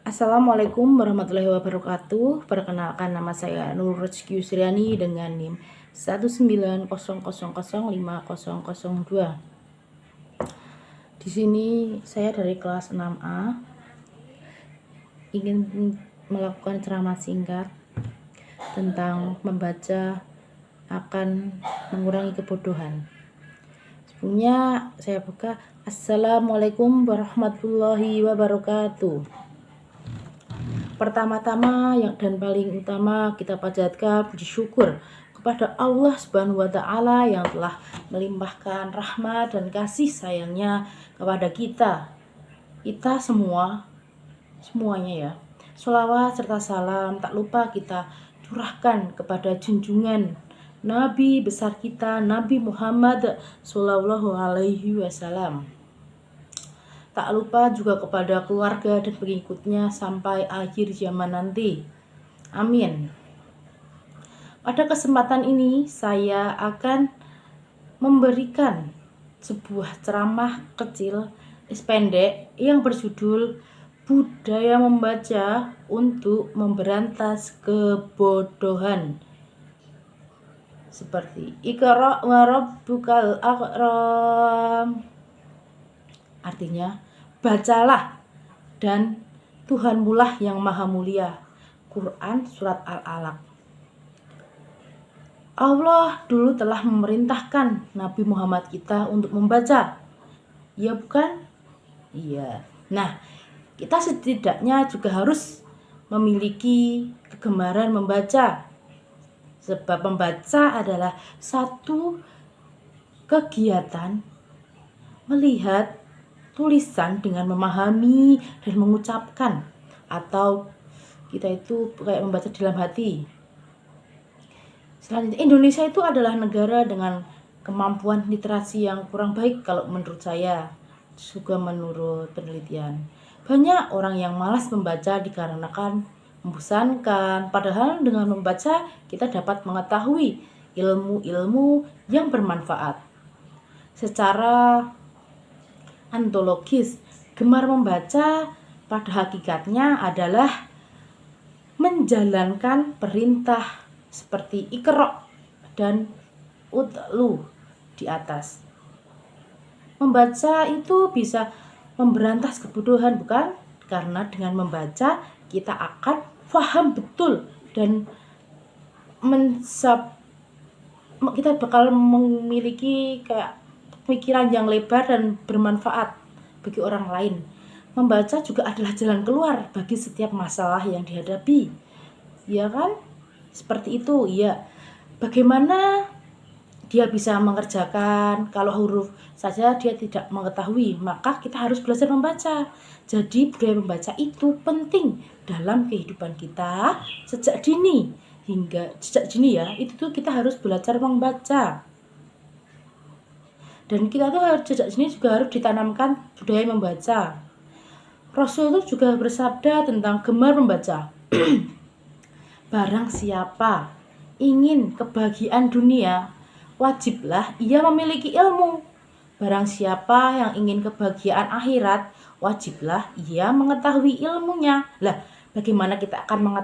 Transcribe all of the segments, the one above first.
Assalamualaikum warahmatullahi wabarakatuh. Perkenalkan, nama saya Nur Rezki Yusriani dengan NIM 190005002. Di sini saya dari kelas 6A ingin melakukan ceramah singkat tentang membaca akan mengurangi kebodohan. Sebelumnya saya buka. Assalamualaikum warahmatullahi wabarakatuh. Pertama-tama dan paling utama kita panjatkan puji syukur kepada Allah Subhanahu wa taala yang telah melimpahkan rahmat dan kasih sayangnya kepada kita semuanya ya. Sholawat serta salam tak lupa kita curahkan kepada junjungan Nabi besar kita, Nabi Muhammad Sallallahu Alaihi Wasallam. Tak lupa juga kepada keluarga dan pengikutnya sampai akhir zaman nanti. Amin. Pada kesempatan ini saya akan memberikan sebuah ceramah kecil pendek yang berjudul Budaya Membaca untuk Memberantas Kebodohan. Seperti Iqra wa rabbukal akram. Artinya, bacalah dan Tuhanmu lah yang maha mulia. Quran Surat Al-Alaq. Allah dulu telah memerintahkan Nabi Muhammad kita untuk membaca. Ya bukan? Iya. Nah, kita setidaknya juga harus memiliki kegemaran membaca. Sebab membaca adalah satu kegiatan melihat tulisan dengan memahami dan mengucapkan, atau kita itu kayak membaca dalam hati. Selanjutnya, Indonesia itu adalah negara dengan kemampuan literasi yang kurang baik kalau menurut saya, juga menurut penelitian. Banyak orang yang malas membaca dikarenakan membosankan, padahal dengan membaca kita dapat mengetahui ilmu-ilmu yang bermanfaat. Secara ontologis, gemar membaca pada hakikatnya adalah menjalankan perintah seperti Iqra dan Utlu di atas. Membaca itu bisa memberantas kebodohan, bukan? Karena dengan membaca kita akan paham betul dan kita bakal memiliki kayak pikiran yang lebar dan bermanfaat bagi orang lain. Membaca juga adalah jalan keluar bagi setiap masalah yang dihadapi. Ya kan? Seperti itu, ya. Bagaimana dia bisa mengerjakan kalau huruf saja dia tidak mengetahui, maka kita harus belajar membaca. Jadi budaya membaca itu penting dalam kehidupan kita sejak dini ya. Itu tuh kita harus belajar membaca. Dan kita tuh harus sejak sini juga harus ditanamkan budaya membaca. Rasul itu juga bersabda tentang gemar membaca. Barang siapa ingin kebahagiaan dunia, wajiblah ia memiliki ilmu. Barang siapa yang ingin kebahagiaan akhirat, wajiblah ia mengetahui ilmunya. Lah, bagaimana kita akan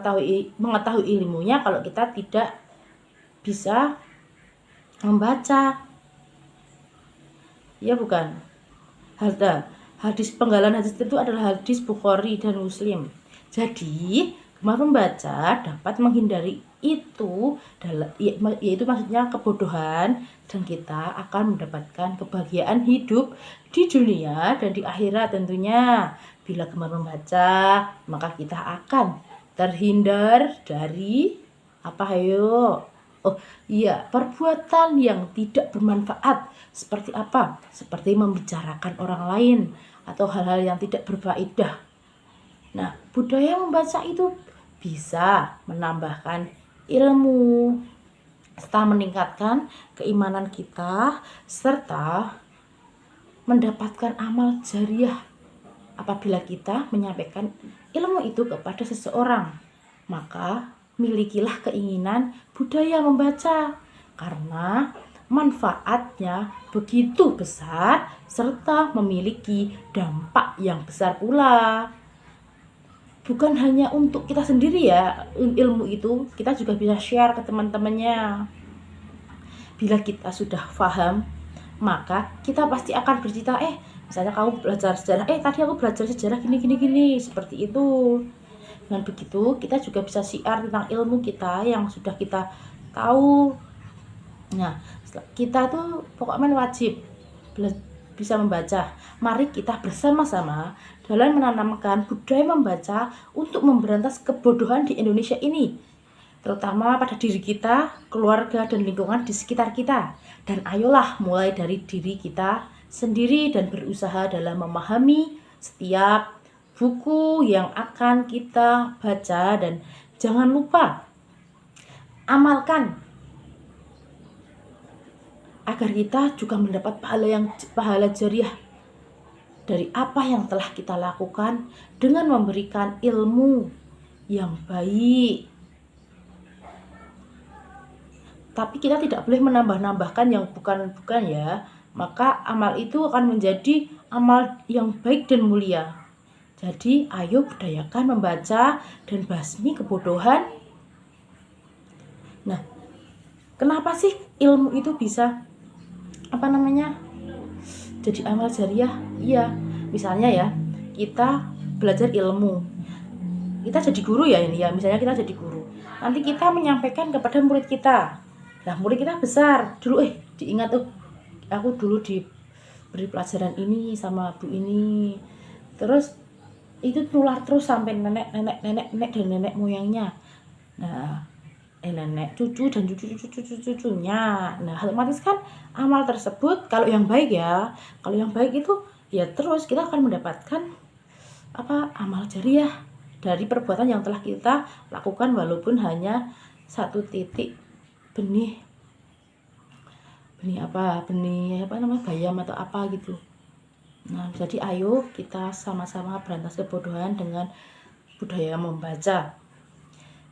mengetahui ilmunya kalau kita tidak bisa membaca? Ya bukan. Hadis penggalan hadis itu adalah hadis Bukhari dan Muslim. Jadi gemar membaca dapat menghindari itu, yaitu maksudnya kebodohan, dan kita akan mendapatkan kebahagiaan hidup di dunia dan di akhirat tentunya. Bila gemar membaca, maka kita akan terhindar dari apa ayo? Oh iya, perbuatan yang tidak bermanfaat. Seperti apa? Seperti membicarakan orang lain atau hal-hal yang tidak berfaedah. Nah, budaya membaca itu bisa menambahkan ilmu serta meningkatkan keimanan kita serta mendapatkan amal jariah apabila kita menyampaikan ilmu itu kepada seseorang. Maka milikilah keinginan budaya membaca karena manfaatnya begitu besar serta memiliki dampak yang besar pula. bukan hanya untuk kita sendiri ya, ilmu itu kita juga bisa share ke teman-temannya. Bila kita sudah paham, maka kita pasti akan bercerita, misalnya kamu belajar sejarah, tadi aku belajar sejarah gini, seperti itu. Dengan begitu, kita juga bisa siar tentang ilmu kita yang sudah kita tahu. Nah, kita tuh pokoknya wajib bisa membaca. Mari kita bersama-sama dalam menanamkan budaya membaca untuk memberantas kebodohan di Indonesia ini, terutama pada diri kita, keluarga, dan lingkungan di sekitar kita. Dan ayolah mulai dari diri kita sendiri dan berusaha dalam memahami setiap buku yang akan kita baca. Dan jangan lupa amalkan agar kita juga mendapat pahala jariah dari apa yang telah kita lakukan dengan memberikan ilmu yang baik. Tapi kita tidak boleh menambah-nambahkan yang bukan-bukan ya. Maka amal itu akan menjadi amal yang baik dan mulia. Jadi ayo budayakan membaca dan basmi kebodohan. Nah, kenapa sih ilmu itu bisa jadi amal jariah? Iya, misalnya ya, kita belajar ilmu, kita jadi guru ya ini ya, misalnya kita jadi guru, nanti kita menyampaikan kepada murid kita. Nah, murid kita besar dulu, diingat tuh, aku dulu diberi pelajaran ini sama bu ini, terus itu nular terus sampai nenek dan nenek moyangnya. Nah, nenek cucu dan cucunya. Nah, otomatis kan amal tersebut, kalau yang baik ya, kalau yang baik itu ya terus kita akan mendapatkan amal jariah dari perbuatan yang telah kita lakukan, walaupun hanya satu titik benih bayam atau apa gitu. Nah, jadi ayo kita sama-sama berantas kebodohan dengan budaya membaca.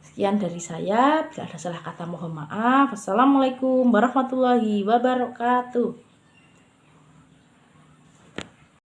Sekian dari saya, bila ada salah kata mohon maaf. Wassalamualaikum warahmatullahi wabarakatuh.